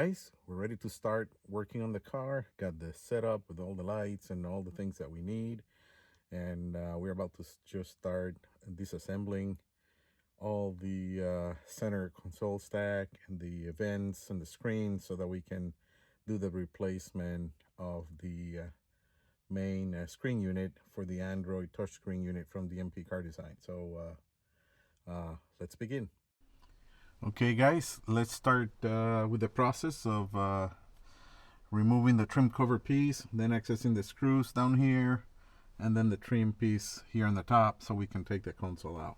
guys, we're ready to start working on the car. Got the setup with all the lights and all the things that we need, and we're about to just start disassembling all the center console stack and the vents and the screen so that we can do the replacement of the main screen unit for the Android touchscreen unit from DMP Car Design. So let's begin. Okay guys, let's start with the process of removing the trim cover piece, then accessing the screws down here, and then the trim piece here on the top so we can take the console out.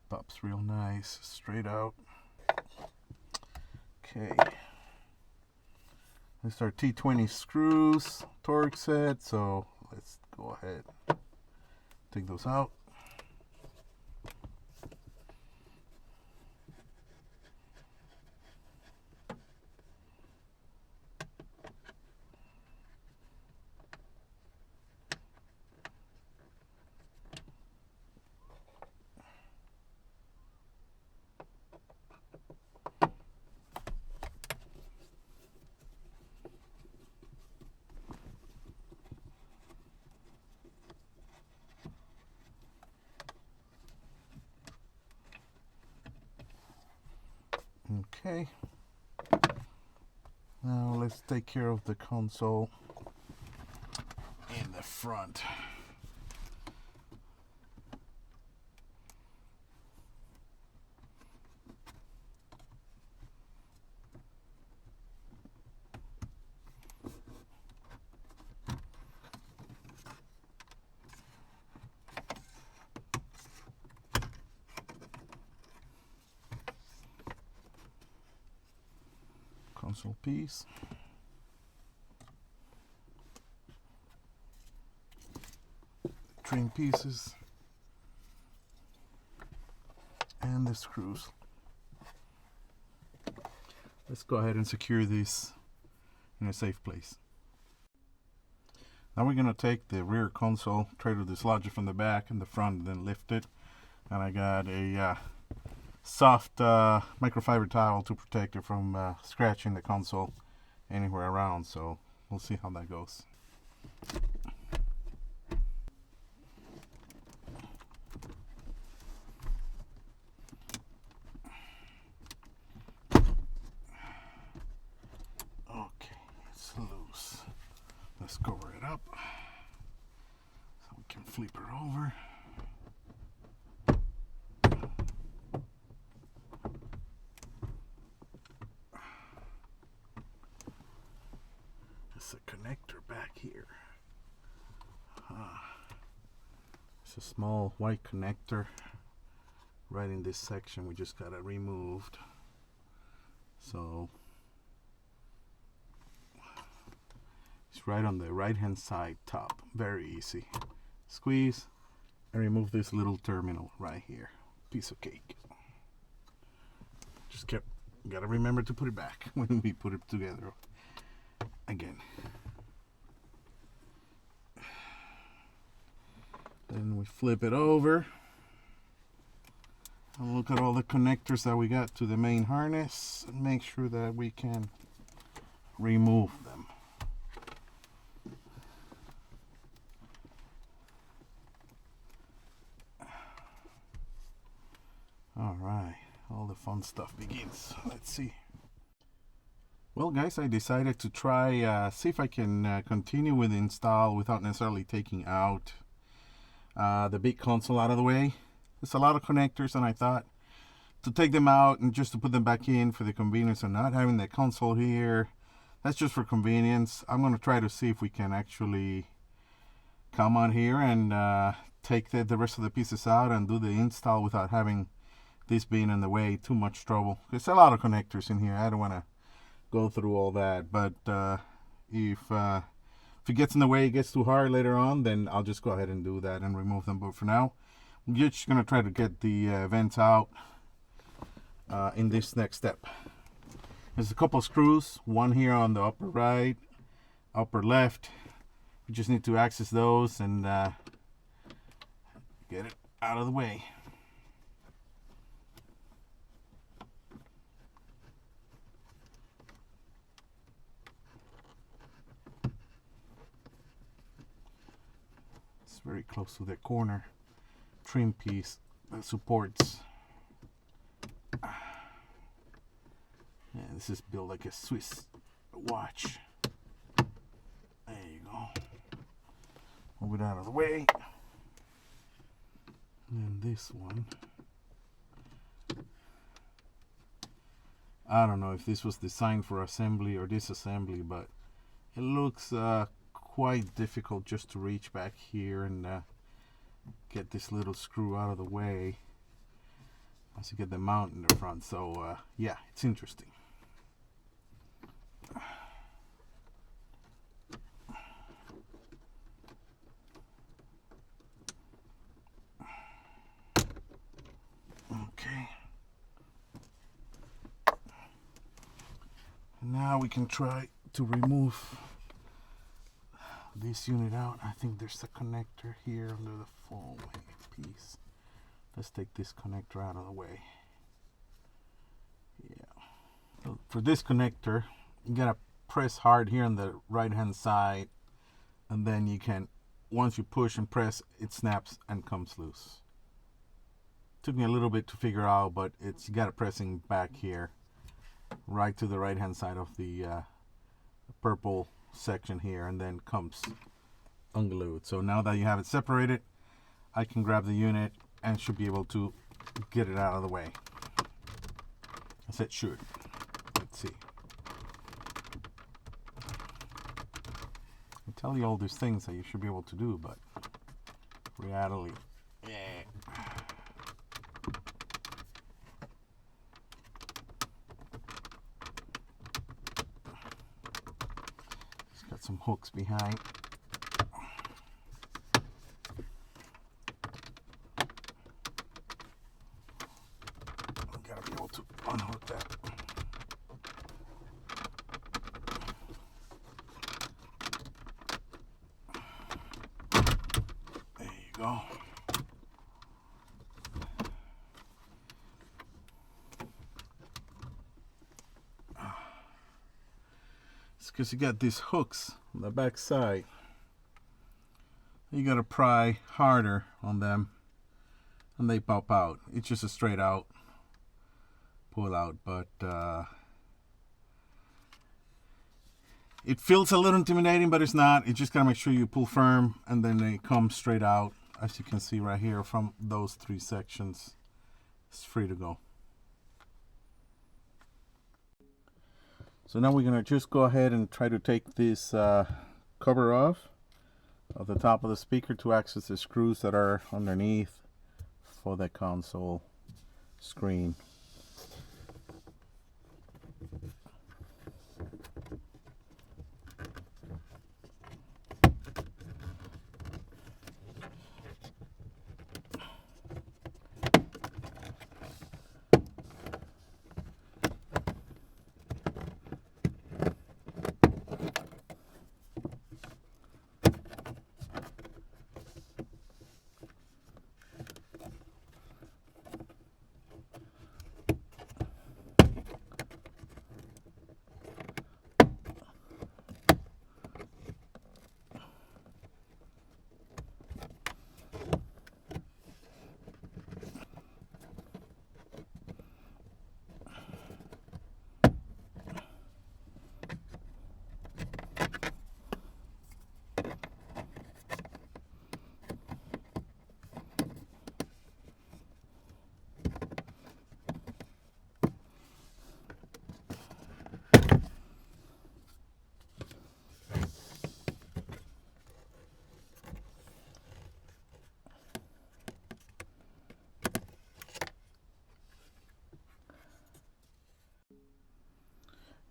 Pops real nice, straight out. Okay. This our T20 screws, torque set, so let's go ahead, take those out. Okay, now let's take care of the console in the front. Console piece, trim pieces, and the screws. Let's go ahead and secure this in a safe place. Now we're going to take the rear console, try to dislodge it from the back and the front, and then lift it. And I got a soft microfiber towel to protect it from scratching the console anywhere around, so we'll see how that goes. Okay, it's loose. Let's cover it up so we can flip her over. A connector back here. It's a small white connector right in this section. We just got it removed. So it's right on the right hand side top. Very easy. Squeeze and remove this little terminal right here. Piece of cake. Just gotta remember to put it back when we put it together again. Then we flip it over and look at all the connectors that we got to the main harness and make sure that we can remove them. All right, all the fun stuff begins. Let's see. Well guys, I decided to try see if I can continue with the install without necessarily taking out the big console out of the way. There's a lot of connectors, and I thought to take them out and just to put them back in for the convenience of not having the console here. That's just for convenience. I'm going to try to see if we can actually come on here and take the rest of the pieces out and do the install without having this being in the way, too much trouble. There's a lot of connectors in here. I don't want to go through all that, but if it gets in the way, it gets too hard later on, then I'll just go ahead and do that and remove them. But for now, I'm just going to try to get the vents out in this next step. There's a couple of screws, one here on the upper right, upper left. You just need to access those and get it out of the way. It's very close to the corner trim piece that supports. Yeah, this is built like a Swiss watch. There you go. Move it out of the way. And this one, I don't know if this was designed for assembly or disassembly, but it looks quite difficult just to reach back here and get this little screw out of the way as you get the mount in the front. So yeah, it's interesting. Okay. Now we can try to remove this unit out. I think there's a connector here under the foam piece. Let's take this connector out of the way. Yeah. So for this connector, you gotta press hard here on the right hand side, and then you can, once you push and press, it snaps and comes loose. Took me a little bit to figure out, but it's, you got it pressing back here, right to the right hand side of the purple section here, and then comes unglued. So now that you have it separated, I can grab the unit and should be able to get it out of the way. I said should. Let's see. I tell you all these things that you should be able to do, but reality, yeah. Some hooks behind. I've got to be able to unhook that. There you go. Because you got these hooks on the back side, you got to pry harder on them and they pop out. It's just a straight out pull out, but it feels a little intimidating, but it's not. You just gotta make sure you pull firm and then they come straight out, as you can see right here from those three sections. It's free to go. So now we're gonna just go ahead and try to take this cover off of the top of the speaker to access the screws that are underneath for the console screen.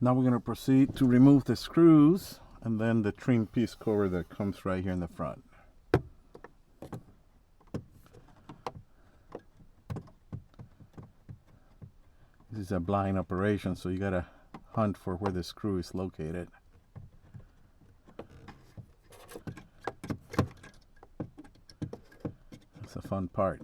Now we're going to proceed to remove the screws and then the trim piece cover that comes right here in the front. This is a blind operation, so you got to hunt for where the screw is located. That's a fun part.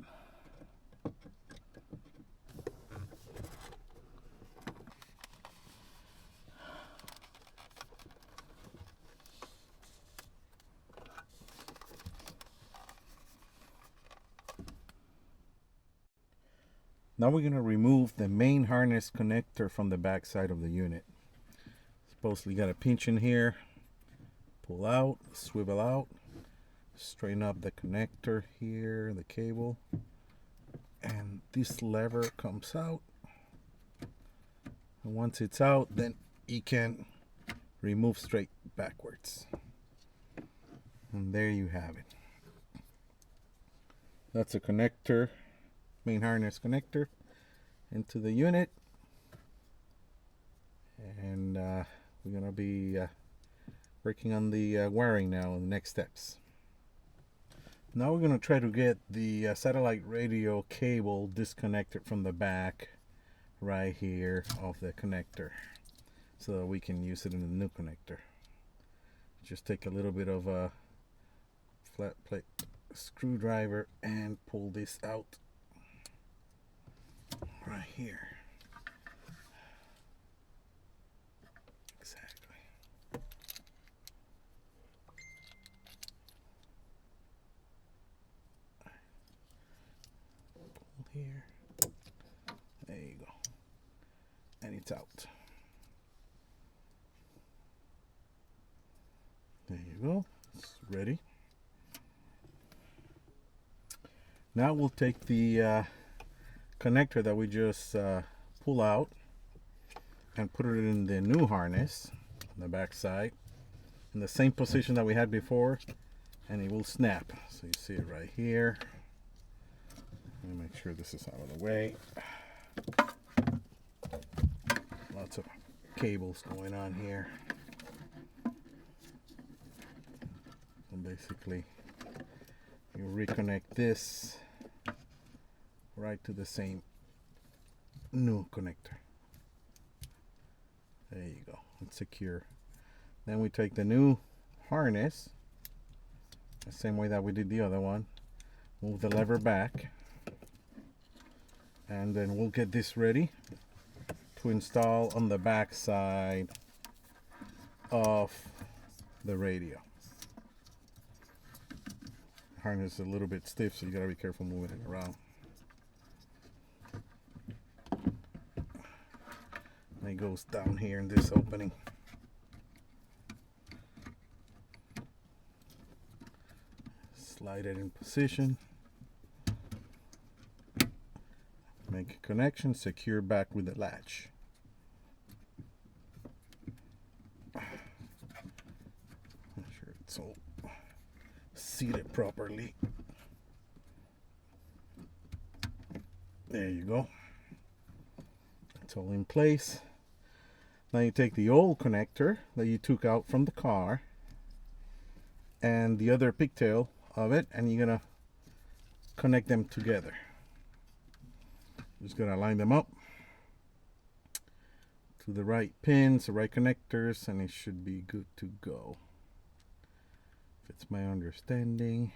Now we're going to remove the main harness connector from the back side of the unit. Supposedly got a pinch in here, pull out, swivel out, straighten up the connector here, the cable, and this lever comes out. And once it's out, then you can remove straight backwards. And there you have it. That's a connector, main harness connector into the unit, and we're gonna be working on the wiring now in the next steps. Now we're gonna try to get the satellite radio cable disconnected from the back right here of the connector so that we can use it in the new connector. Just take a little bit of a flat plate screwdriver and pull this out right here. Exactly. Pull here. There you go. And it's out. There you go. It's ready. Now we'll take the connector that we just pull out and put it in the new harness on the back side in the same position that we had before, and it will snap. So you see it right here. Let me make sure this is out of the way. Lots of cables going on here. So basically you reconnect this right to the same new connector. There you go. It's secure. Then we take the new harness the same way that we did the other one, move the lever back, and then we'll get this ready to install on the back side of the radio. The harness is a little bit stiff, so you gotta be careful moving it around. And it goes down here in this opening. Slide it in position. Make a connection, secure back with the latch. Make sure it's all seated properly. There you go. It's all in place. Now you take the old connector that you took out from the car and the other pigtail of it, and you're gonna connect them together. Just gonna line them up to the right pins, the right connectors, and it should be good to go. If it's my understanding,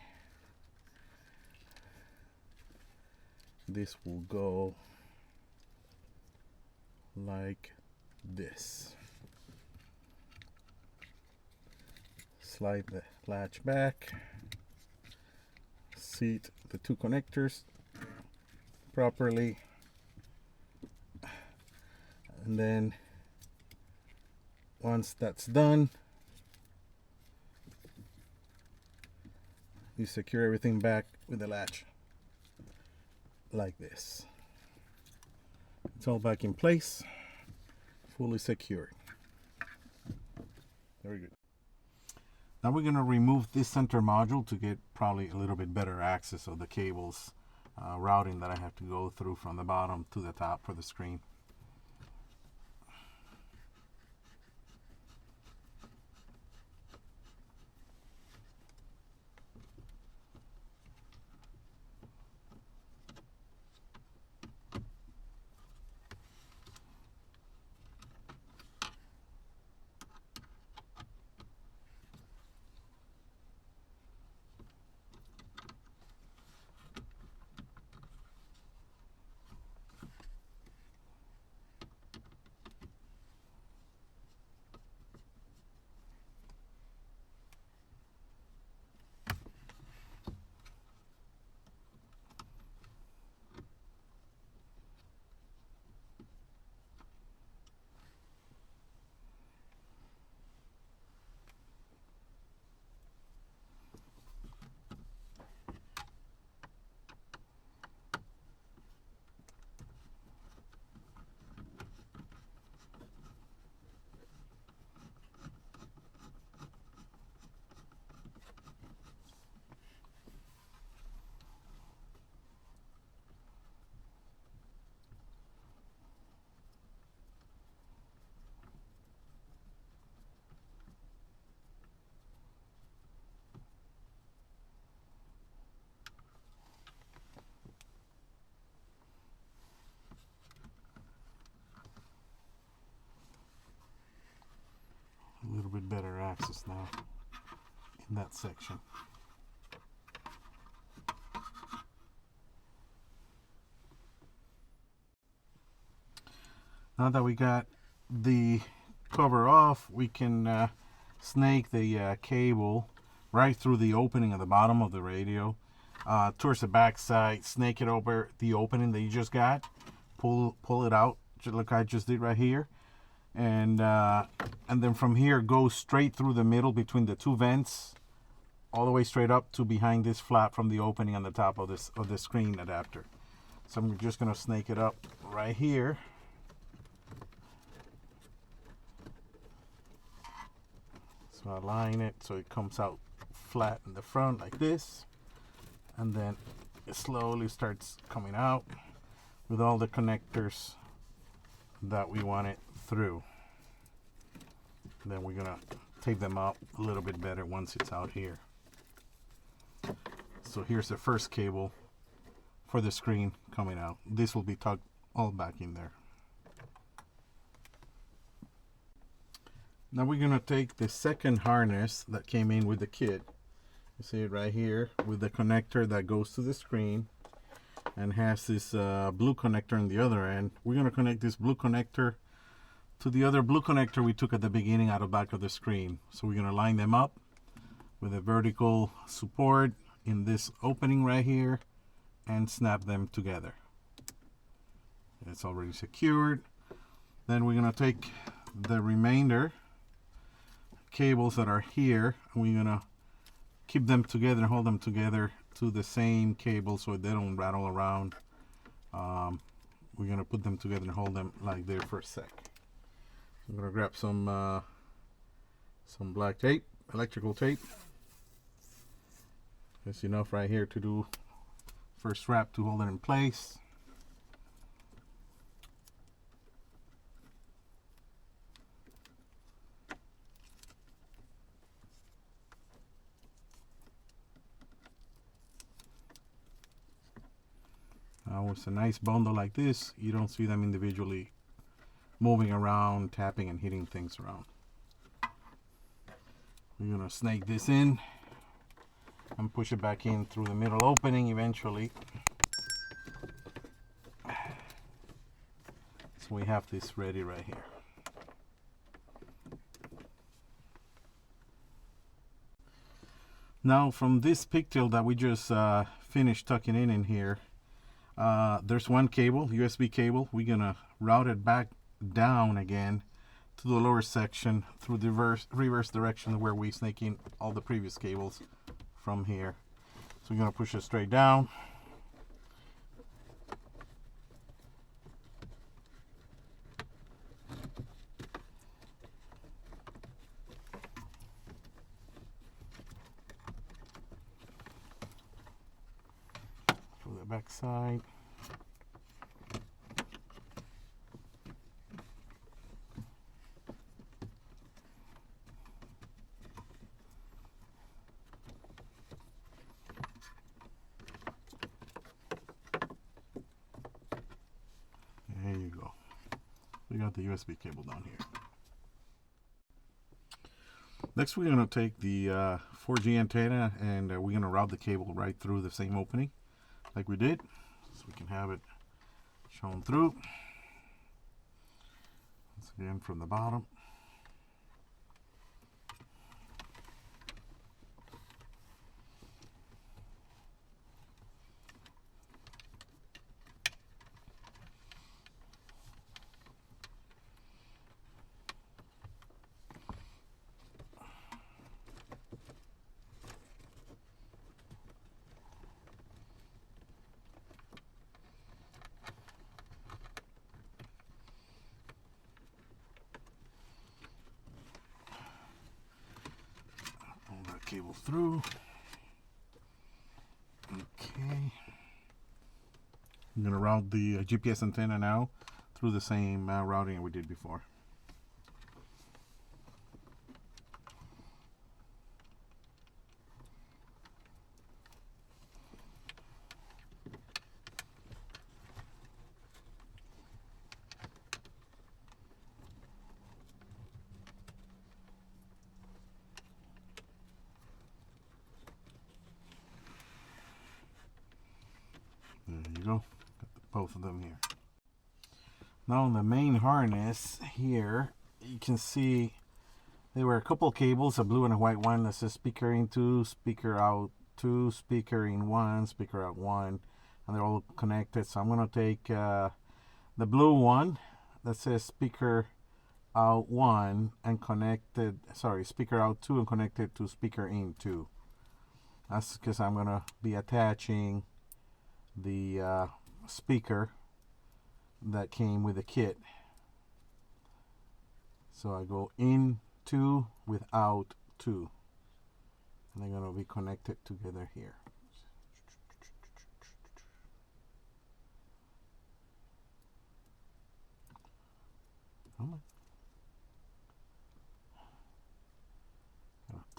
this will go like this. Slide the latch back, seat the two connectors properly, and then once that's done, you secure everything back with the latch like this. It's all back in place, fully secured. Very good. Now we're going to remove this center module to get probably a little bit better access of the cables routing that I have to go through from the bottom to the top for the screen. little bit better access now in that section. Now that we got the cover off, we can snake the cable right through the opening at the bottom of the radio towards the back side. Snake it over the opening that you just got. Pull it out, just like I just did right here, and then from here go straight through the middle between the two vents, all the way straight up to behind this flap from the opening on the top of the screen adapter. So I'm just gonna snake it up right here. So I line it so it comes out flat in the front like this, and then it slowly starts coming out with all the connectors that we want it through. And then we're gonna tape them up a little bit better once it's out here. So here's the first cable for the screen coming out. This will be tucked all back in there. Now we're gonna take the second harness that came in with the kit. You see it right here with the connector that goes to the screen and has this blue connector on the other end. We're gonna connect this blue connector to the other blue connector we took at the beginning out of back of the screen. So we're gonna line them up with a vertical support in this opening right here and snap them together. It's already secured. Then we're gonna take the remainder cables that are here, and we're gonna keep them together and hold them together to the same cable so they don't rattle around. We're gonna put them together and hold them like there for a sec. I'm gonna grab some black tape, electrical tape. There's enough right here to do first wrap to hold it in place. Now it's a nice bundle like this, you don't see them individually moving around, tapping and hitting things around. We're gonna snake this in and push it back in through the middle opening eventually. So we have this ready right here. Now from this pigtail that we just finished tucking in here, there's one cable, USB cable. We're gonna route it back down again to the lower section through the reverse direction where we snake in all the previous cables from here. So we're gonna push it straight down. Through the back side. There you go. We got the USB cable down here. Next we're going to take the 4G antenna and we're going to route the cable right through the same opening like we did, so we can have it shown through. Once again from the bottom. Cable through. Okay. I'm going to route the GPS antenna now through the same routing we did before. both of them here. Now on the main harness here, you can see there were a couple cables, a blue and a white one that says speaker in 2, speaker out 2, speaker in 1, speaker out 1, and they're all connected. So I'm going to take the blue one that says speaker out 1 and speaker out 2 and connect it to speaker in 2. That's because I'm going to be attaching the speaker that came with the kit. So I go in 2 with out 2, and they're going to be connected together here.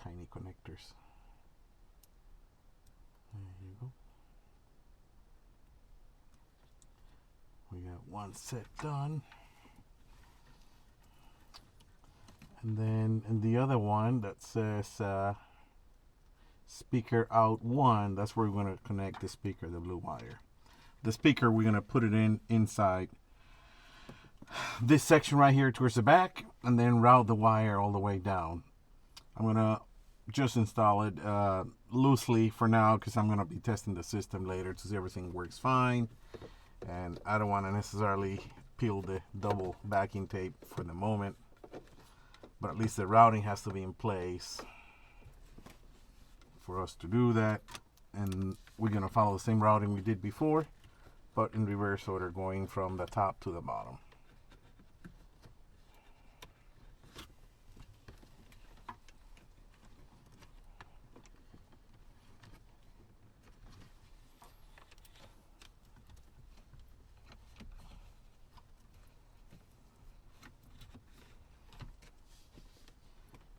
Tiny connectors. There you go. We got one set done. And then in the other one that says speaker out 1, that's where we're going to connect the speaker, the blue wire. The speaker, we're going to put it inside this section right here towards the back, and then route the wire all the way down. I'm going to just install it loosely for now because I'm going to be testing the system later to see everything works fine. And I don't want to necessarily peel the double backing tape for the moment, but at least the routing has to be in place for us to do that. And we're going to follow the same routing we did before, but in reverse order, going from the top to the bottom.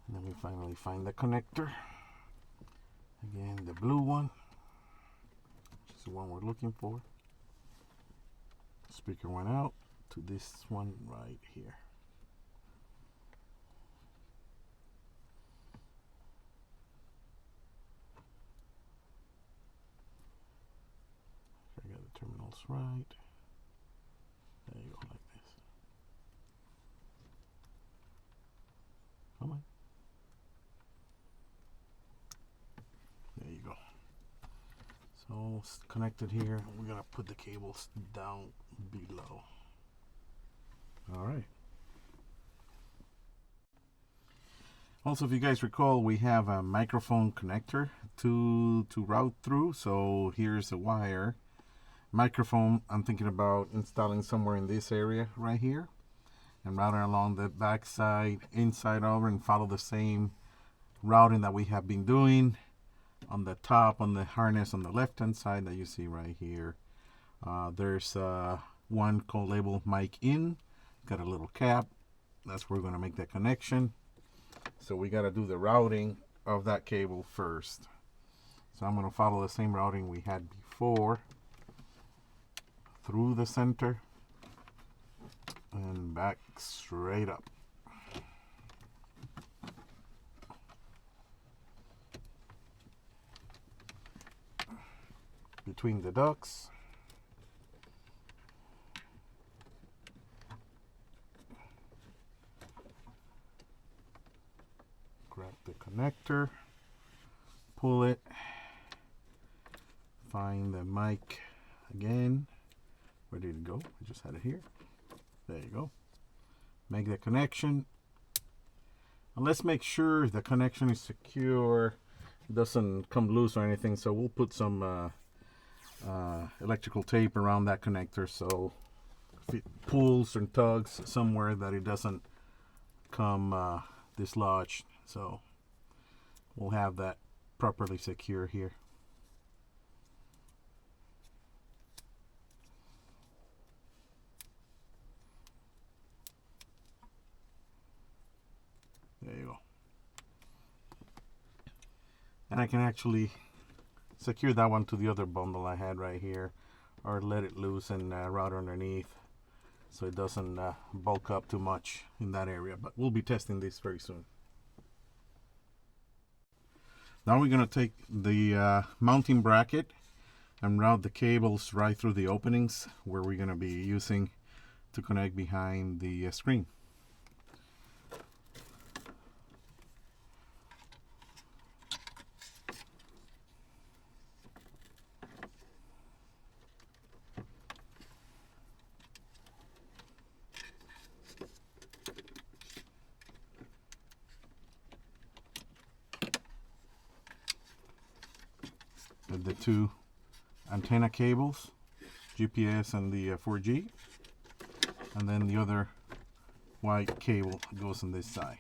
And then we finally find the connector. Again, the blue one, which is the one we're looking for. Speaker went out to this one right here. I got the terminals right. There you go, like this. Come on. There you go. So it's connected here. We're gonna put the cables down below. All right. Also, if you guys recall, we have a microphone connector to route through. So here's a wire. Microphone, I'm thinking about installing somewhere in this area right here, and routing along the back side, inside over, and follow the same routing that we have been doing on the top, on the harness on the left hand side that you see right here. There's one called labeled mic in, got a little cap. That's where we're going to make that connection. So we got to do the routing of that cable first. So I'm going to follow the same routing we had before, through the center and back straight up. Between the ducts. Grab the connector, pull it, find the mic again. Where did it go? I just had it here. There you go. Make the connection. And let's make sure the connection is secure. It doesn't come loose or anything. So we'll put some electrical tape around that connector so if it pulls and tugs somewhere that it doesn't come dislodged. So we'll have that properly secure here. There you go. And I can actually secure that one to the other bundle I had right here, or let it loose and route underneath so it doesn't bulk up too much in that area. But we'll be testing this very soon. Now we're going to take the mounting bracket and route the cables right through the openings where we're going to be using to connect behind the screen. With the two antenna cables, GPS and the 4G, and then the other white cable goes on this side.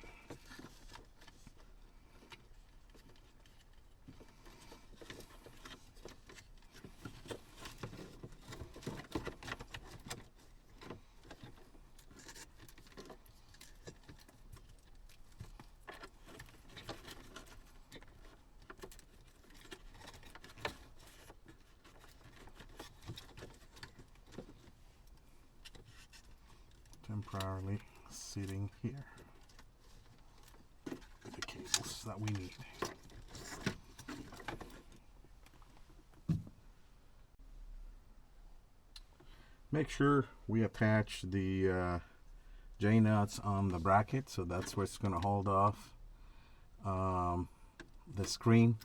Temporarily sitting here. The cables that we need. Make sure we attach the J-nuts on the bracket, so that's what's going to hold off the screen.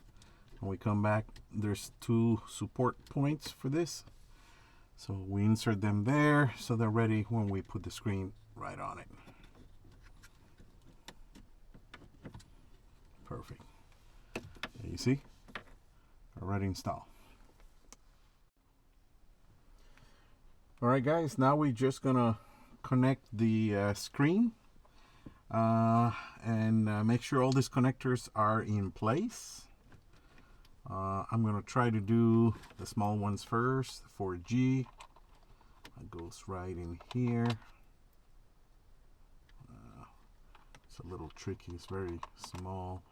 When we come back, there's two support points for this. So we insert them there so they're ready when we put the screen right on it. Perfect. There you see, already installed. All right, guys, now we're just gonna connect the screen and make sure all these connectors are in place. I'm gonna try to do the small ones first. The 4G that goes right in here. It's a little tricky, it's very small.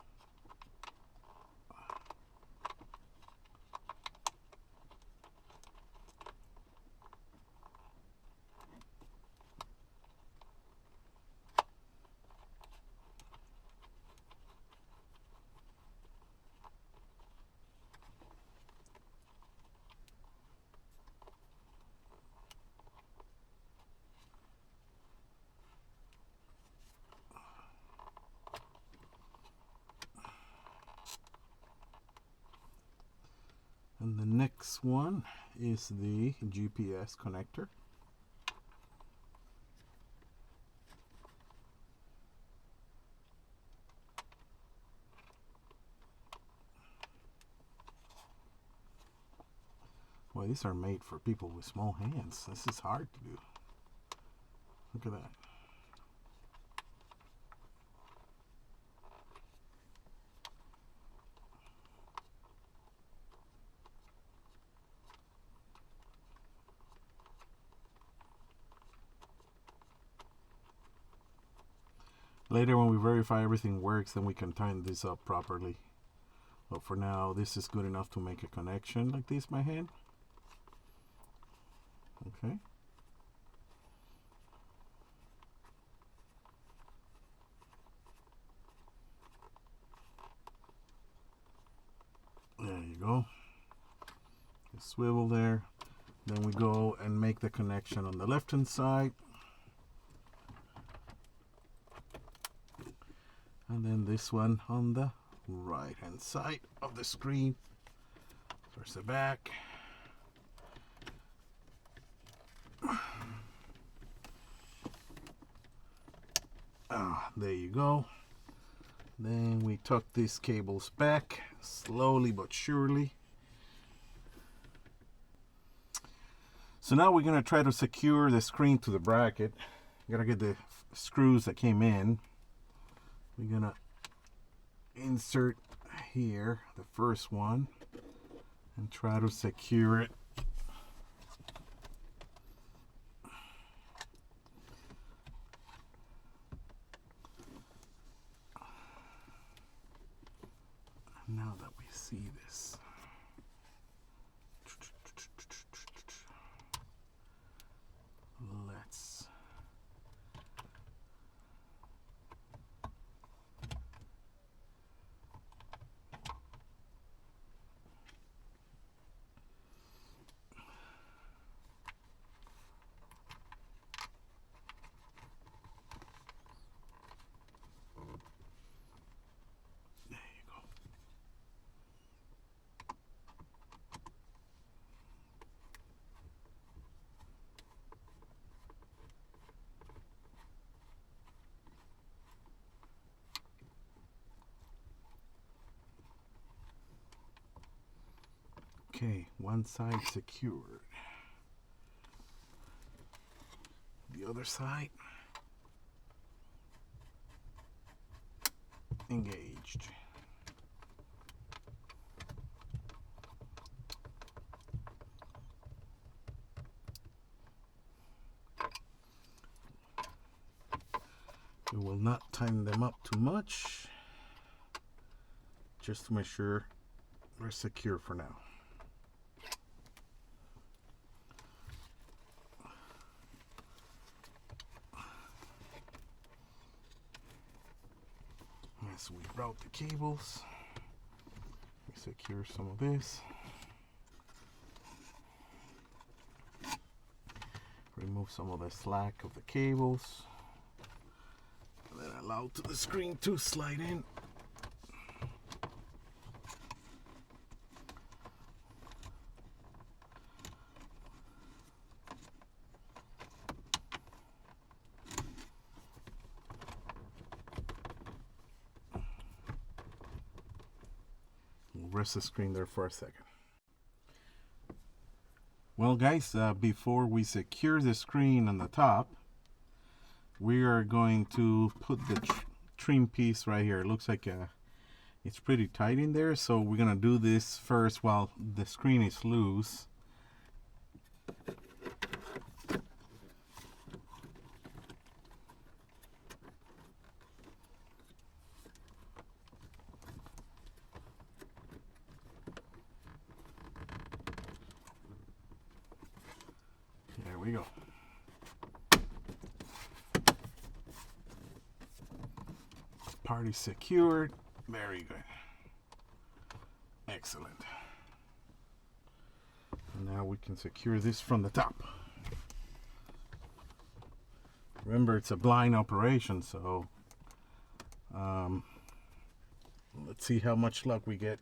And the next one is the GPS connector. Boy, these are made for people with small hands. This is hard to do. Look at that. Later, when we verify everything works, then we can tighten this up properly. But for now, this is good enough to make a connection like this by hand. Okay. There you go. The swivel there. Then we go and make the connection on the left hand side. And then this one on the right hand side of the screen. There's the back. There you go. Then we tuck these cables back slowly but surely. So now we're going to try to secure the screen to the bracket. Gotta get the screws that came in. We're gonna insert here the first one and try to secure it. Now that we see this, let's Okay, one side secured. The other side engaged. We will not tighten them up too much, just to make sure they're secure for now. As we route the cables, we secure some of this. Remove some of the slack of the cables. And then allow the screen to slide in. We'll rest the screen there for a second. Well guys, before we secure the screen on the top, we are going to put the trim piece right here. It looks like it's pretty tight in there, so we're gonna do this first while the screen is loose. There we go. Party secured. Very good. Excellent. And now we can secure this from the top. Remember, it's a blind operation, so let's see how much luck we get.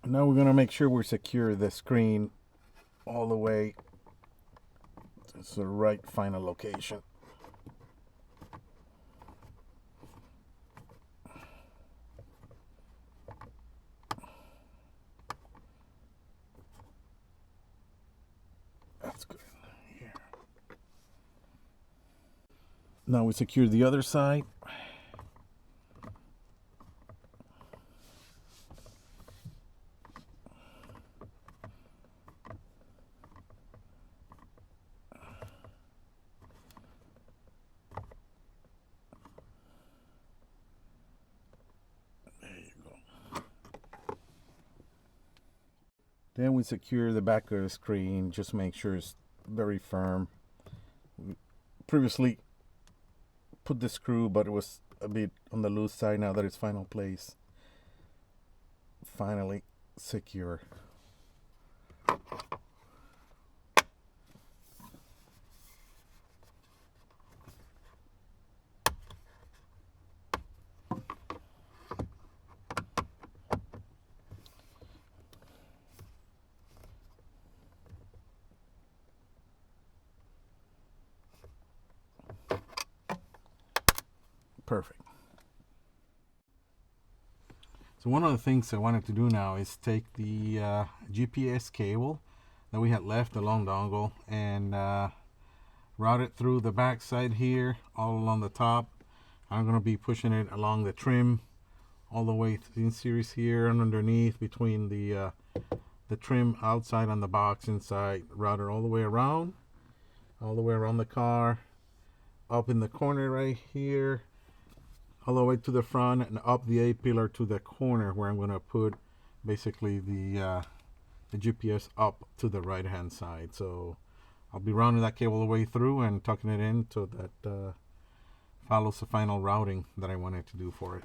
Now we're going to make sure we secure the screen all the way to the right final location. That's good. Here. Now we secure the other side. Then we secure the back of the screen, just make sure it's very firm. We previously put the screw, but it was a bit on the loose side. Now that it's final place, finally secure. Perfect. So one of the things I wanted to do now is take the GPS cable that we had left, the long dongle, and route it through the back side here, all along the top. I'm going to be pushing it along the trim all the way in series here and underneath between the trim outside on the box inside, route it all the way around the car, up in the corner right here, all the way to the front and up the A-pillar to the corner where I'm going to put basically the GPS up to the right hand side. So I'll be rounding that cable all the way through and tucking it in so that follows the final routing that I wanted to do for it.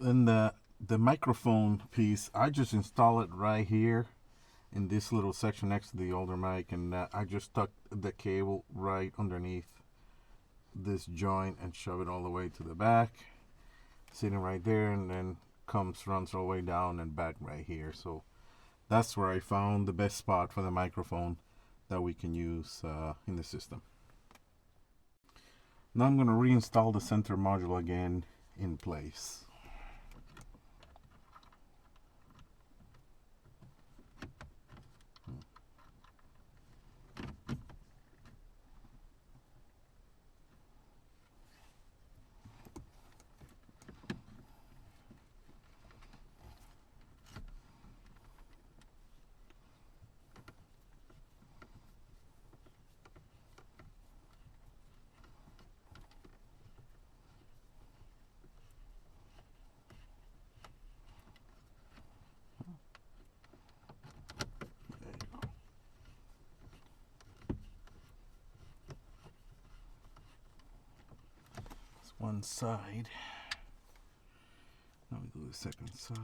And the microphone piece, I just install it right here in this little section next to the older mic, and I just stuck the cable right underneath this joint and shove it all the way to the back, sitting right there, and then runs all the way down and back right here. So that's where I found the best spot for the microphone that we can use in the system. Now I'm going to reinstall the center module again in place. One side. Now we do the second side.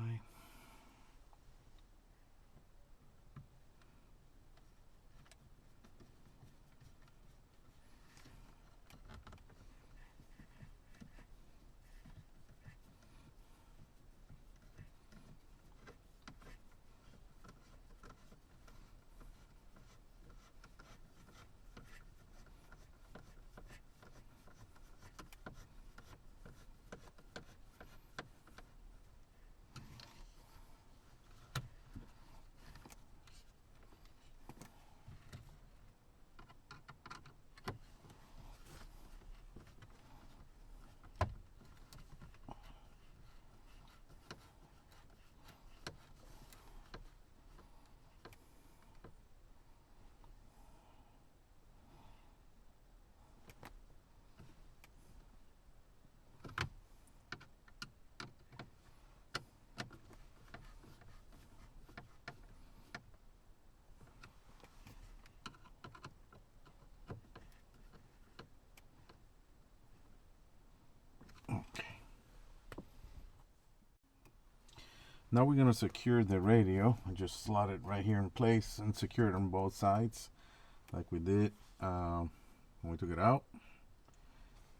Now we're going to secure the radio. I just slot it right here in place and secure it on both sides like we did when we took it out.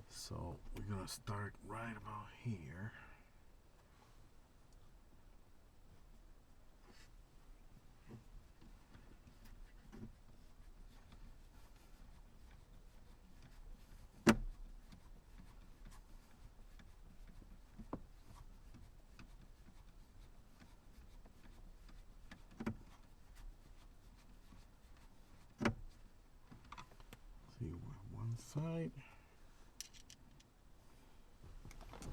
So we're going to start right about here. See, one side.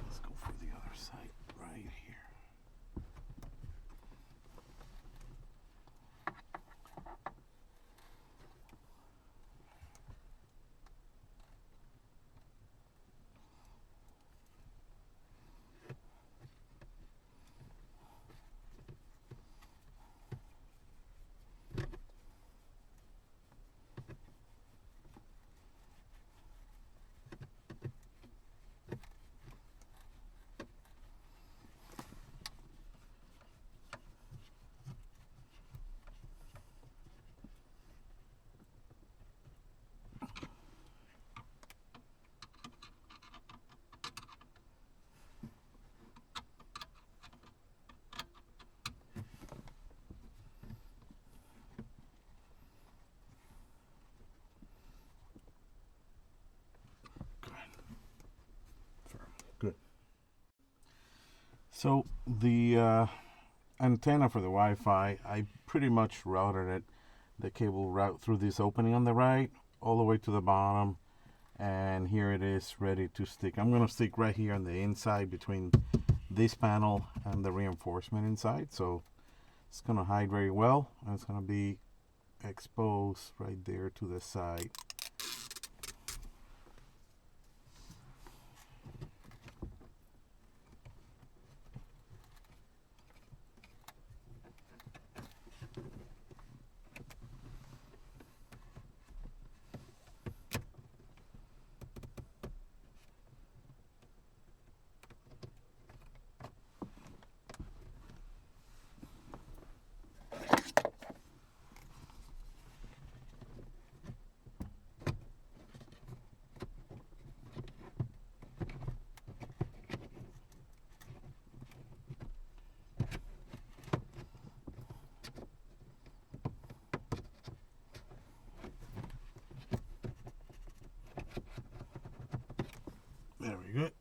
Let's go for the other side right here. Good. So the antenna for the Wi-Fi, I pretty much routed it, the cable route through this opening on the right, all the way to the bottom, and here it is ready to stick. I'm going to stick right here on the inside between this panel and the reinforcement inside, so it's going to hide very well, and it's going to be exposed right there to the side. Very good.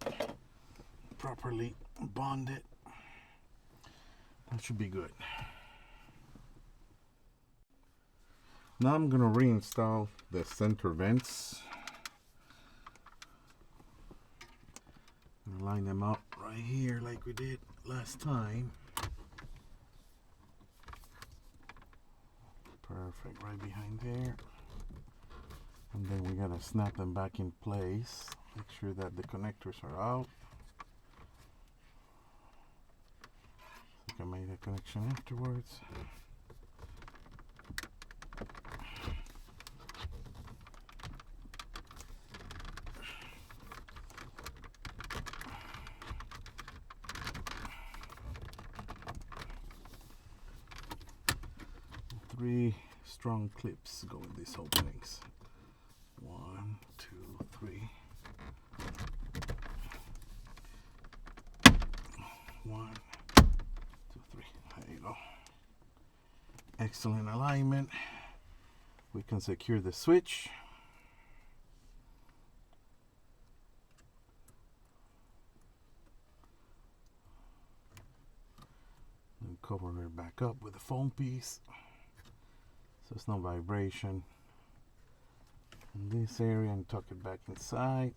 Properly bonded. That should be good. Now I'm gonna reinstall the center vents. Line them up right here like we did last time. Perfect, right behind there. And then we gotta snap them back in place. Make sure that the connectors are out. I think I made a connection afterwards. Three strong clips go in these openings. 1, 2, 3. 1, 2, 3. There you go. Excellent alignment. We can secure the switch. And cover it back up with a foam piece, so it's no vibration in this area, and tuck it back inside.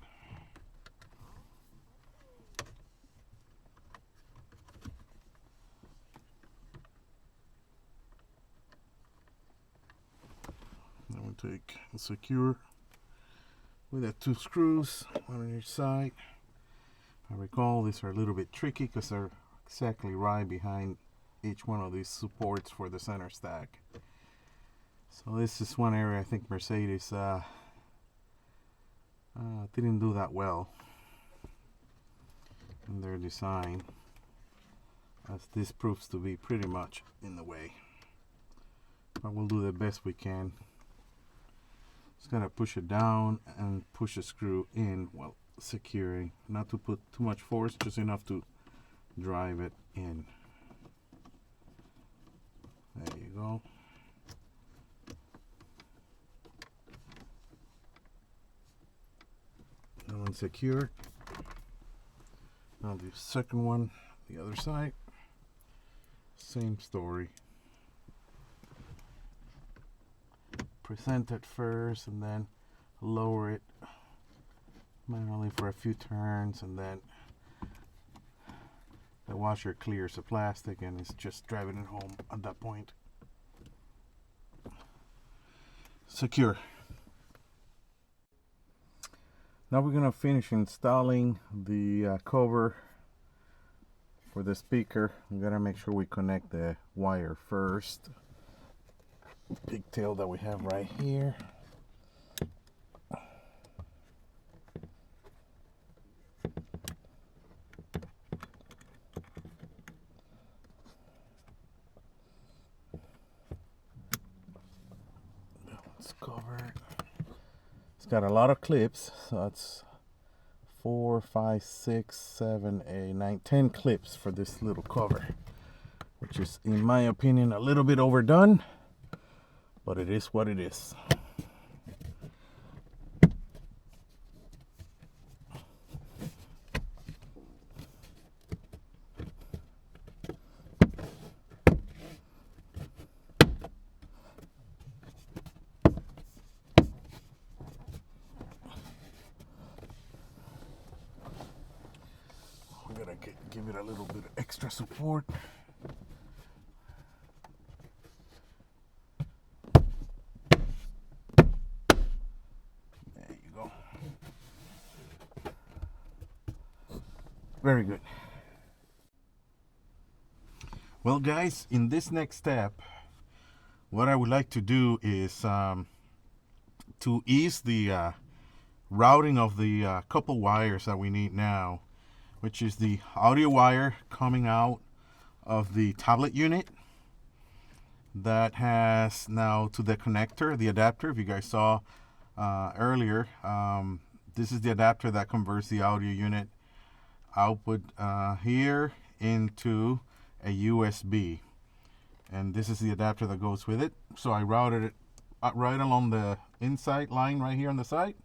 Then we'll take and secure with the 2 screws, one on each side. I recall these are a little bit tricky because they're exactly right behind each one of these supports for the center stack. So this is one area I think Mercedes didn't do that well in their design, as this proves to be pretty much in the way. But we'll do the best we can. Just gotta push it down and push the screw in while securing. Not to put too much force, just enough to drive it in. There you go. That one's secured. Now the second one, the other side. Same story. Present it first and then lower it manually for a few turns, and then the washer clears the plastic and it's just driving it home at that point. Secure. Now we're gonna finish installing the cover for the speaker. We gotta make sure we connect the wire first. Pigtail that we have right here. Let's cover it. It's got a lot of clips, so it's 4, 5, 6, 7, 8, 9, 10 clips for this little cover, which is, in my opinion, a little bit overdone, but it is what it is. We're gonna give it a little bit of extra support. Very good. Well guys, in this next step, what I would like to do is to ease the routing of the couple wires that we need now, which is the audio wire coming out of the tablet unit that has now to the connector, the adapter. If you guys saw earlier, this is the adapter that converts the audio unit output here into a USB, and this is the adapter that goes with it. So I routed it right along the inside line right here on the side.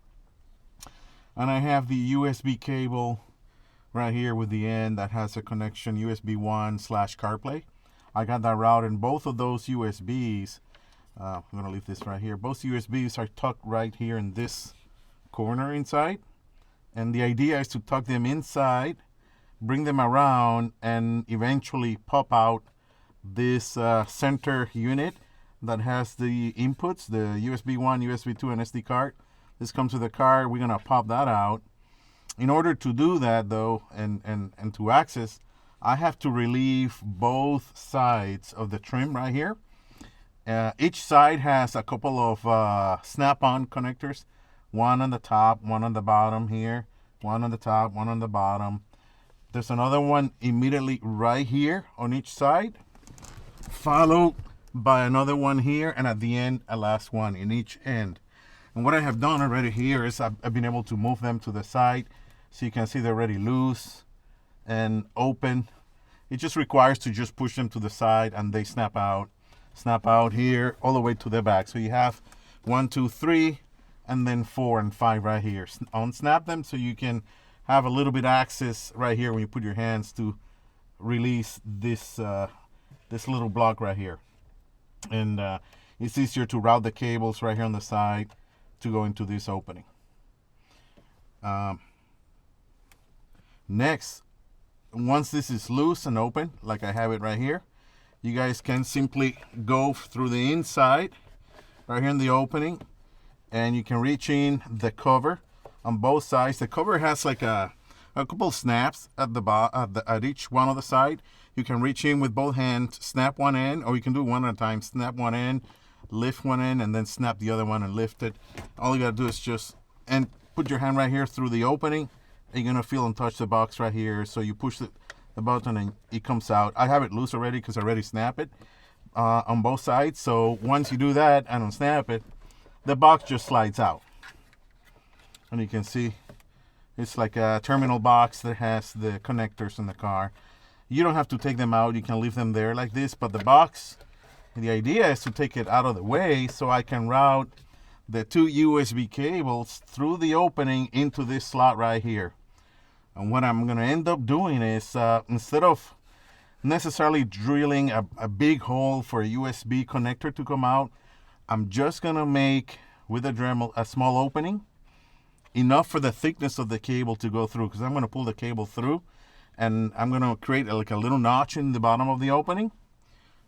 And I have the USB cable right here with the end that has a connection USB 1 / CarPlay. I got that routed, and both of those USBs, I'm going to leave this right here. Both USBs are tucked right here in this corner inside. And the idea is to tuck them inside, bring them around, and eventually pop out this center unit that has the inputs, the USB 1, USB 2, and SD card. This comes with the car. We're going to pop that out. In order to do that, though, and to access, I have to relieve both sides of the trim right here. Each side has a couple of snap-on connectors. One on the top, one on the bottom here. One on the top, one on the bottom. There's another one immediately right here on each side, followed by another one here, and at the end, a last one in each end. And what I have done already here is I've been able to move them to the side, so you can see they're already loose and open. It just requires to just push them to the side, and they snap out here all the way to the back. So you have 1, 2, 3, and then 4 and 5 right here. Unsnap them so you can have a little bit access right here when you put your hands to release this this little block right here. And it's easier to route the cables right here on the side to go into this opening. Next, once this is loose and open, like I have it right here, you guys can simply go through the inside right here in the opening, and you can reach in the cover on both sides. The cover has like a couple snaps at at each one of the side. You can reach in with both hands, snap one end, or you can do one at a time. Snap one end, lift one end, and then snap the other one and lift it. All you gotta do is just put your hand right here through the opening. And you're gonna feel and touch the box right here. So you push the button and it comes out. I have it loose already because I already snapped it on both sides. So once you do that and unsnap it, the box just slides out. And you can see it's like a terminal box that has the connectors in the car. You don't have to take them out. You can leave them there like this. But the box, the idea is to take it out of the way so I can route the 2 USB cables through the opening into this slot right here. And what I'm going to end up doing is instead of necessarily drilling a big hole for a USB connector to come out, I'm just going to make with a Dremel a small opening, enough for the thickness of the cable to go through, because I'm going to pull the cable through, and I'm going to create like a little notch in the bottom of the opening,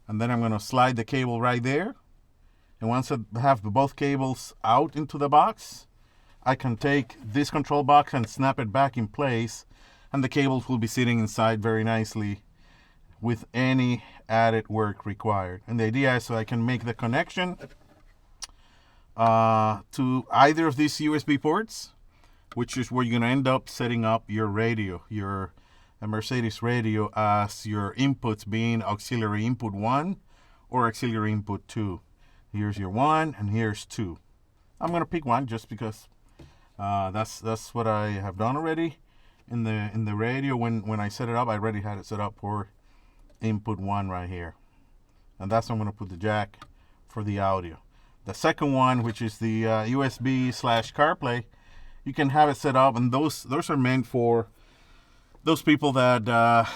and then I'm going to slide the cable right there. And once I have both cables out into the box, I can take this control box and snap it back in place, and the cables will be sitting inside very nicely with any added work required. And the idea is so I can make the connection to either of these USB ports, which is where you're going to end up setting up your radio, your Mercedes radio, as your inputs being auxiliary input 1 or auxiliary input 2. Here's your 1 and here's 2. I'm going to pick 1 just because that's what I have done already in the radio. When I set it up, I already had it set up for input 1 right here, and that's where I'm going to put the jack for the audio. The second one, which is the USB / CarPlay, you can have it set up, and those are meant for those people that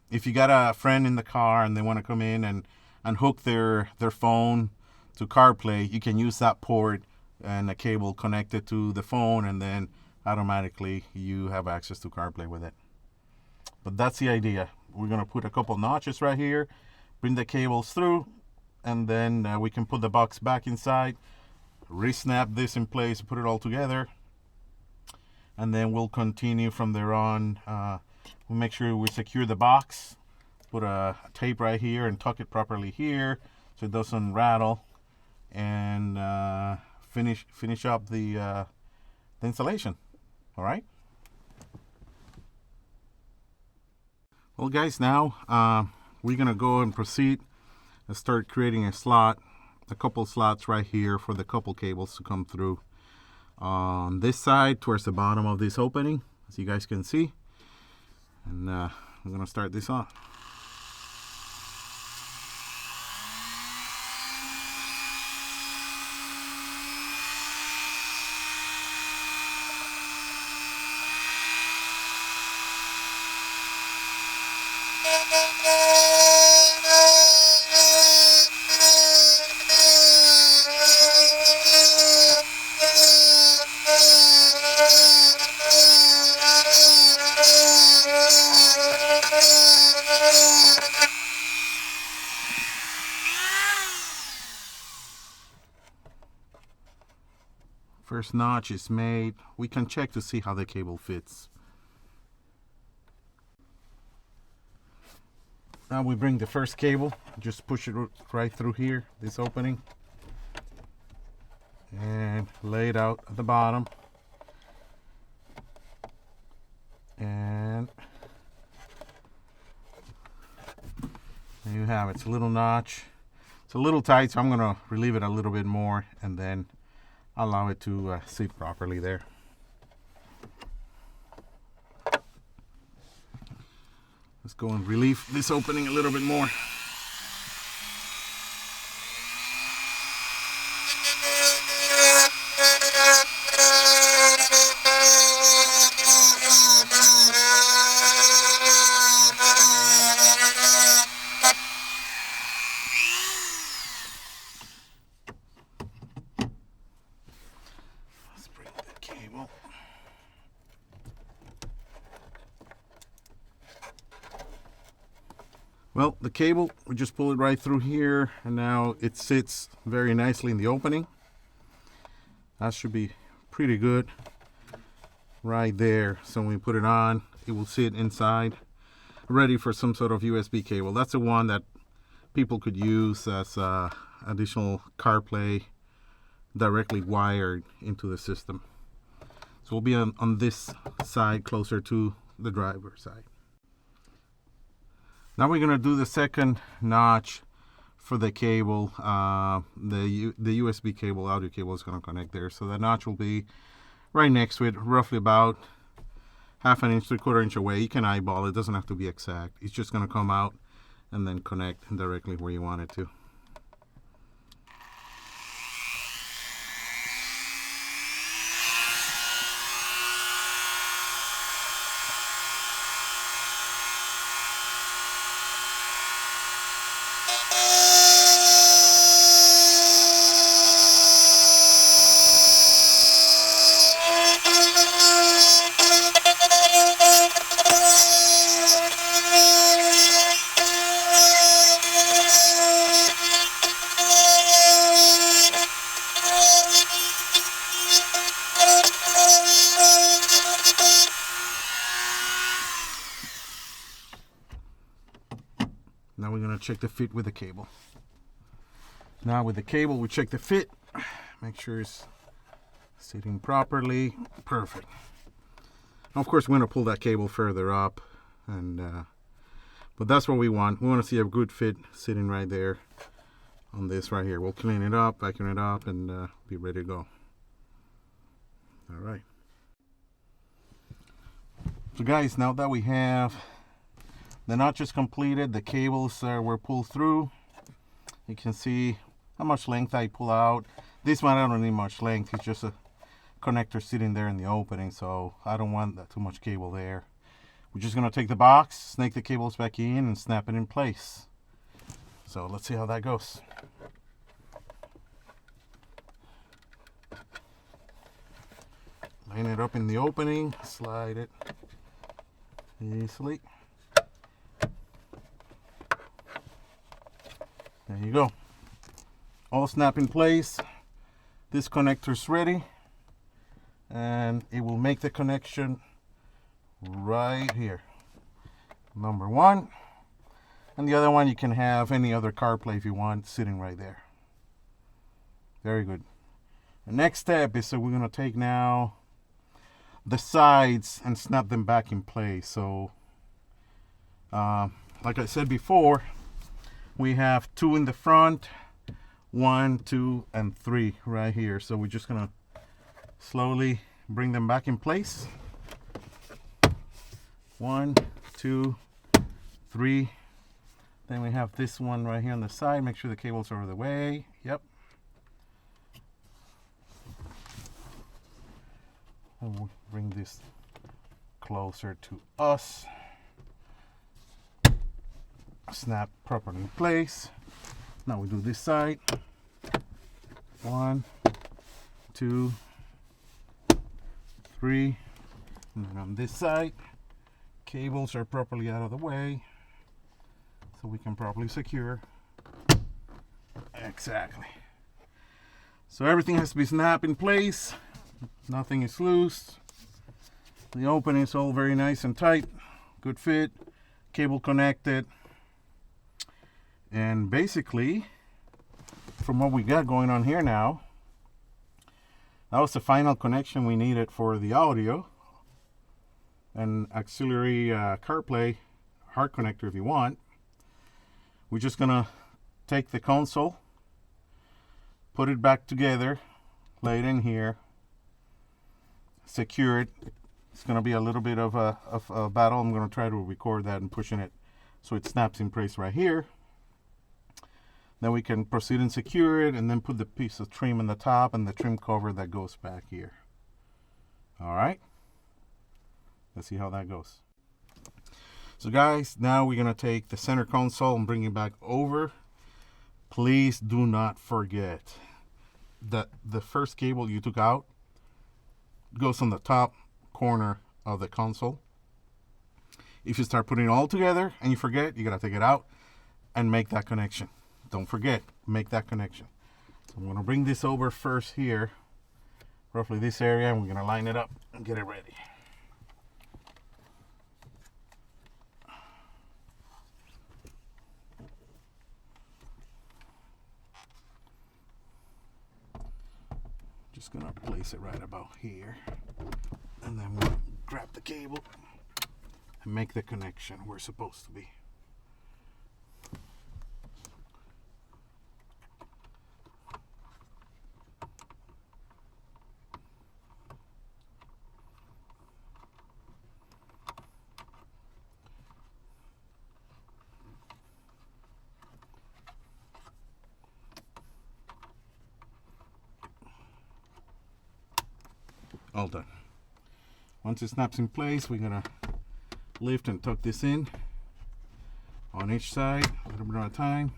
if you got a friend in the car and they want to come in and hook their phone to CarPlay, you can use that port and a cable connected to the phone, and then automatically you have access to CarPlay with it. But that's the idea. We're going to put a couple notches right here, bring the cables through, and then we can put the box back inside, re-snap this in place, put it all together, and then we'll continue from there on. We'll make sure we secure the box, put a tape right here and tuck it properly here so it doesn't rattle, and finish up the installation. All right. Well, guys, now we're gonna go and proceed and start creating a couple slots right here for the couple cables to come through on this side towards the bottom of this opening, as you guys can see. And I'm gonna start this off. First notch is made. We can check to see how the cable fits. Now we bring the first cable, just push it right through here, this opening, and lay it out at the bottom. And there you have it. It's a little notch. It's a little tight, so I'm going to relieve it a little bit more and then allow it to sit properly there. Let's go and relieve this opening a little bit more. Let's bring the cable. Well, the cable, we just pull it right through here, and now it sits very nicely in the opening. That should be pretty good right there. So when we put it on, it will sit inside, ready for some sort of USB cable. That's the one that people could use as additional CarPlay directly wired into the system. So we'll be on this side, closer to the driver's side. Now we're going to do the second notch for the cable. The USB cable, audio cable is going to connect there. So the notch will be right next to it, roughly about 1/2 inch to 1/4 inch away. You can eyeball it, doesn't have to be exact. It's just going to come out and then connect directly where you want it to. Now we're going to check the fit with the cable. Now with the cable, we check the fit. Make sure it's sitting properly. Perfect. Now, of course, we're going to pull that cable further up, but that's what we want. We want to see a good fit sitting right there on this right here. We'll clean it up, vacuum it up, and be ready to go. All right. So guys, now that we have the notches completed, the cables were pulled through. You can see how much length I pull out. This one I don't need much length. It's just a connector sitting there in the opening, so I don't want that too much cable there. We're just going to take the box, snake the cables back in, and snap it in place. So let's see how that goes. Line it up in the opening, slide it easily. There you go. All snap in place. This connector's ready, and it will make the connection right here. Number one. And the other one, you can have any other CarPlay if you want sitting right there. Very good. The next step is, so we're going to take now the sides and snap them back in place. So like I said before, we have 2 in the front, 1, 2, and 3 right here. So we're just going to slowly bring them back in place. 1, 2, 3. Then we have this one right here on the side. Make sure the cables are out of the way. Yep. And we'll bring this closer to us. Snap properly in place. Now we do this side. 1, 2, 3. And then on this side, cables are properly out of the way, so we can properly secure. Exactly. So everything has to be snapped in place. Nothing is loose. The opening is all very nice and tight. Good fit. Cable connected. And basically, from what we got going on here now, that was the final connection we needed for the audio and auxiliary CarPlay hard connector if you want. We're just gonna take the console, put it back together, lay it in here, secure it. It's gonna be a little bit of a battle. I'm gonna try to record that and pushing it so it snaps in place right here. Then we can proceed and secure it, and then put the piece of trim in the top and the trim cover that goes back here. All right, let's see how that goes. So guys, now we're gonna take the center console and bring it back over. Please do not forget that the first cable you took out goes on the top corner of the console. If you start putting it all together and you forget, you gotta take it out and make that connection. Don't forget, make that connection. So I'm gonna bring this over first here, roughly this area, and we're gonna line it up and get it ready. Just gonna place it right about here, and then we'll grab the cable and make the connection where it's supposed to be. All done. Once it snaps in place, we're gonna lift and tuck this in on each side, a little bit at a time.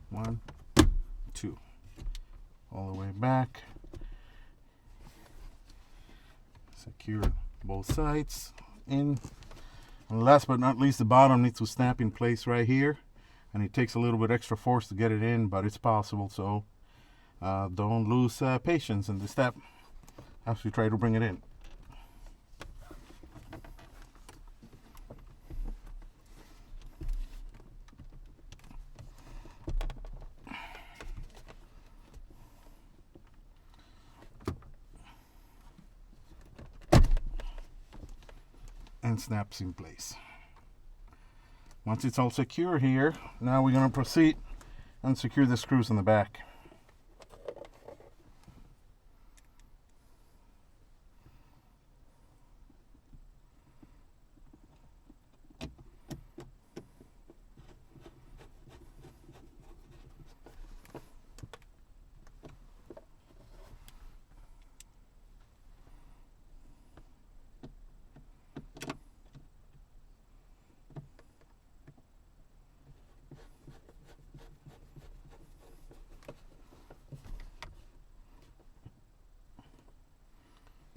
One, two, all the way back. Secure both sides in. And last but not least, the bottom needs to snap in place right here, and it takes a little bit extra force to get it in, but it's possible. So don't lose patience in this step as you try to bring it in. And snaps in place. Once it's all secure here, now we're going to proceed and secure the screws in the back.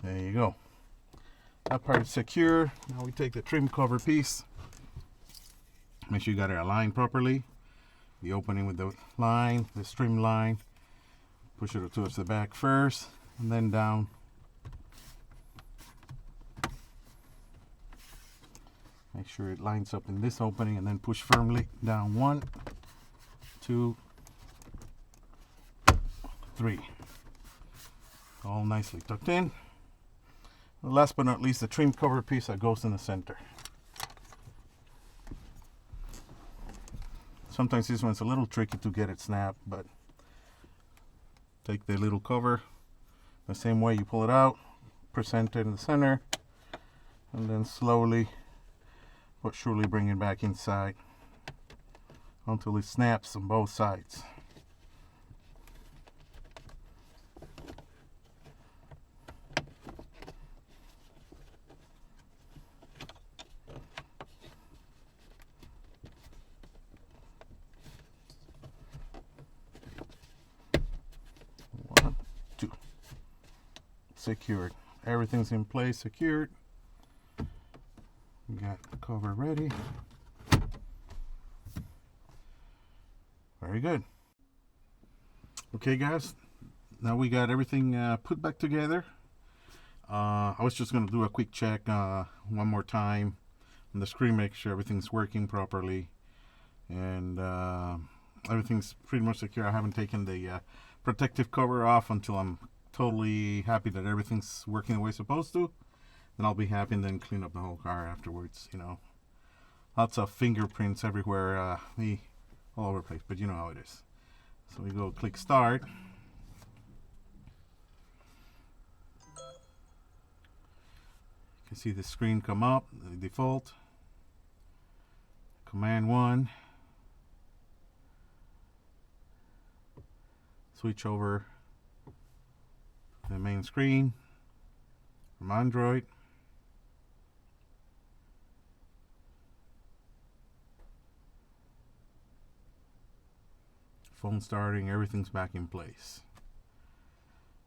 There you go. That part is secure. Now we take the trim cover piece. Make sure you got it aligned properly. The opening with the line, the trim line. Push it towards the back first, and then down. Make sure it lines up in this opening, and then push firmly down. 1, 2, 3. All nicely tucked in. Last but not least, the trim cover piece that goes in the center. Sometimes this one's a little tricky to get it snapped, but take the little cover the same way you pull it out, present it in the center, and then slowly but surely bring it back inside until it snaps on both sides. Secured. Everything's in place, secured. We got the cover ready. Very good. Okay guys, now we got everything put back together. I was just going to do a quick check one more time on the screen, make sure everything's working properly, and everything's pretty much secure. I haven't taken the protective cover off until I'm totally happy that everything's working the way it's supposed to. Then I'll be happy and then clean up the whole car afterwards. You know, lots of fingerprints everywhere, all over the place, but you know how it is. So we go click start. You can see the screen come up, the default. Command 1. Switch over to the main screen from Android. Phone starting, everything's back in place.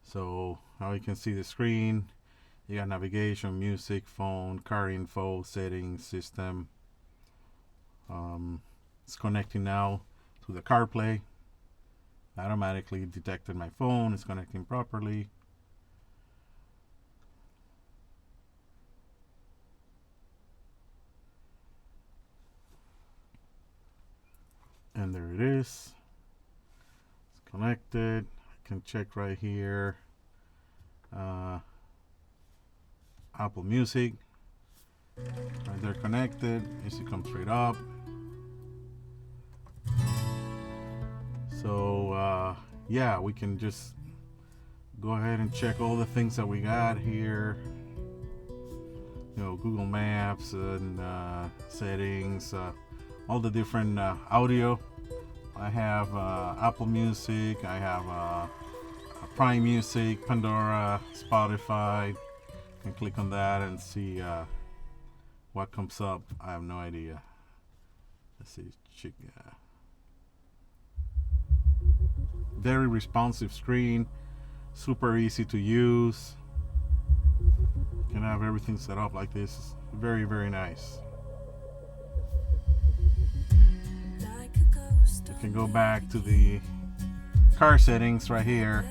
So now you can see the screen. You got navigation, music, phone, car info, settings, system. It's connecting now to the CarPlay. Automatically detected my phone. It's connecting properly. And there it is. It's connected. I can check right here. Apple Music. Right there connected. Music comes straight up. So yeah, we can just go ahead and check all the things that we got here. You know, Google Maps and settings, all the different audio. I have Apple Music, I have Prime Music, Pandora, Spotify. You can click on that and see what comes up. I have no idea. Let's see. Very responsive screen, super easy to use. You can have everything set up like this. Very, very nice. You can go back to the car settings right here.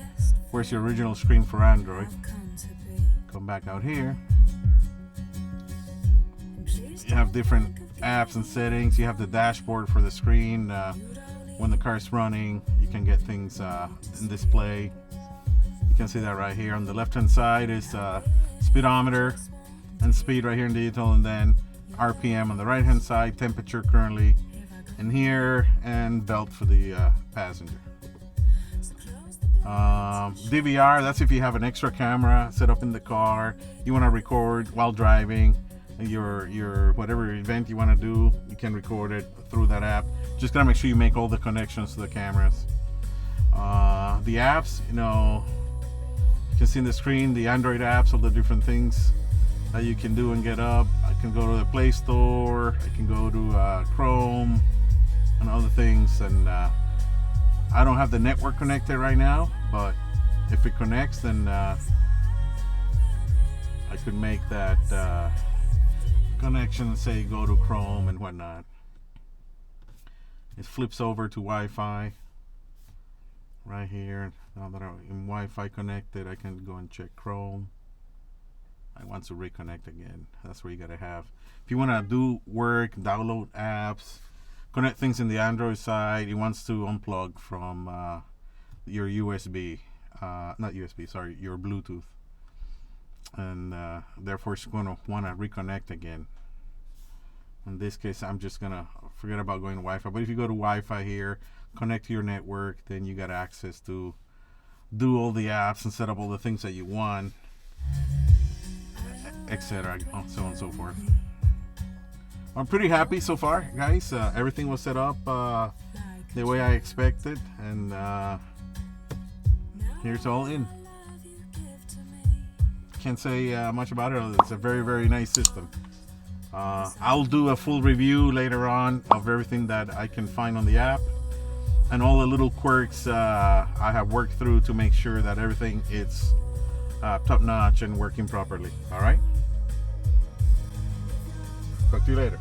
Where's your original screen for Android? Come back out here. You have different apps and settings. You have the dashboard for the screen. When the car is running, you can get things in display. You can see that right here. On the left hand side is speedometer and speed right here in digital, and then RPM on the right hand side, temperature currently in here, and belt for the passenger. DVR, that's if you have an extra camera set up in the car, you want to record while driving your whatever event you want to do, you can record it through that app. Just gotta make sure you make all the connections to the cameras. The apps, you know, you can see in the screen the Android apps, all the different things that you can do and get up. I can go to the Play Store, I can go to Chrome and other things, and I don't have the network connected right now, but if it connects, then I could make that connection and say go to Chrome and whatnot. It flips over to Wi-Fi right here. Now that I'm in Wi-Fi connected, I can go and check Chrome. I want to reconnect again. That's where you gotta have. If you want to do work, download apps, connect things in the Android side, it wants to unplug from your USB, not USB, sorry, your Bluetooth. And therefore it's going to want to reconnect again. In this case, I'm just going to forget about going to Wi-Fi. But if you go to Wi-Fi here, connect to your network, then you got access to do all the apps and set up all the things that you want, etc., so on and so forth. I'm pretty happy so far, guys. Everything was set up the way I expected, and here's all in. Can't say much about it. It's a very, very nice system. I'll do a full review later on of everything that I can find on the app and all the little quirks I have worked through to make sure that everything is top notch and working properly. All right. Talk to you later.